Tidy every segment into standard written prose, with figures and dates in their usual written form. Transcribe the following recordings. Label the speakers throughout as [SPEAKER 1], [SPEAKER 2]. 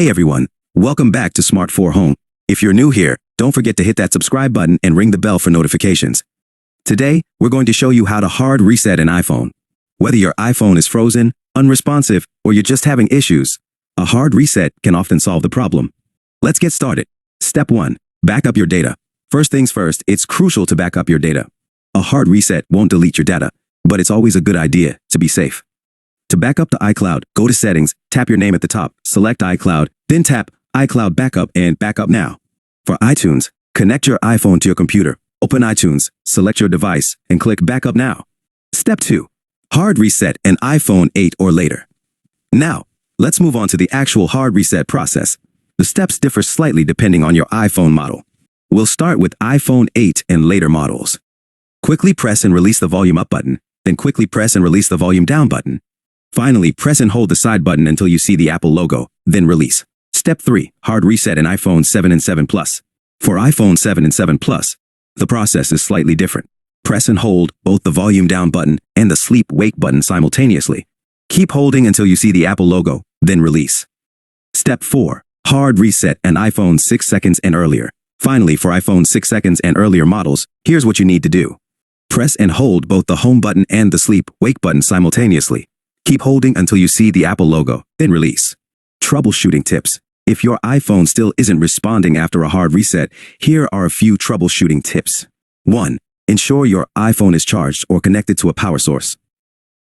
[SPEAKER 1] Hey everyone, welcome back to Smart 4 Home. If you're new here, don't forget to hit that subscribe button and ring the bell for notifications. Today, we're going to show you how to hard reset an iPhone. Whether your iPhone is frozen, unresponsive, or you're just having issues, a hard reset can often solve the problem. Let's get started. Step 1. Back up your data. First things first, it's crucial to back up your data. A hard reset won't delete your data, but it's always a good idea to be safe. To back up to iCloud, go to Settings, tap your name at the top, select iCloud, then tap iCloud Backup and Backup Now. For iTunes, connect your iPhone to your computer, open iTunes, select your device, and click Backup Now. Step 2. Hard reset an iPhone 8 or later. Now, let's move on to the actual hard reset process. The steps differ slightly depending on your iPhone model. We'll start with iPhone 8 and later models. Quickly press and release the volume up button, then quickly press and release the volume down button. Finally, press and hold the side button until you see the Apple logo, then release. Step 3. Hard reset an iPhone 7 and 7 Plus. For iPhone 7 and 7 Plus, the process is slightly different. Press and hold both the volume down button and the sleep-wake button simultaneously. Keep holding until you see the Apple logo, then release. Step 4. Hard reset an iPhone 6 seconds and earlier. Finally, for iPhone 6 seconds and earlier models, here's what you need to do. Press and hold both the home button and the sleep-wake button simultaneously. Keep holding until you see the Apple logo, then release. Troubleshooting tips. If your iPhone still isn't responding after a hard reset, here are a few troubleshooting tips. 1. Ensure your iPhone is charged or connected to a power source.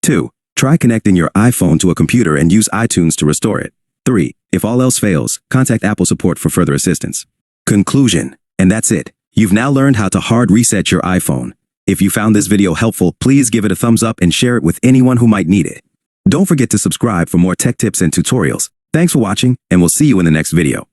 [SPEAKER 1] 2. Try connecting your iPhone to a computer and use iTunes to restore it. 3. If all else fails, contact Apple support for further assistance. Conclusion. And that's it. You've now learned how to hard reset your iPhone. If you found this video helpful, please give it a thumbs up and share it with anyone who might need it. Don't forget to subscribe for more tech tips and tutorials. Thanks for watching, and we'll see you in the next video.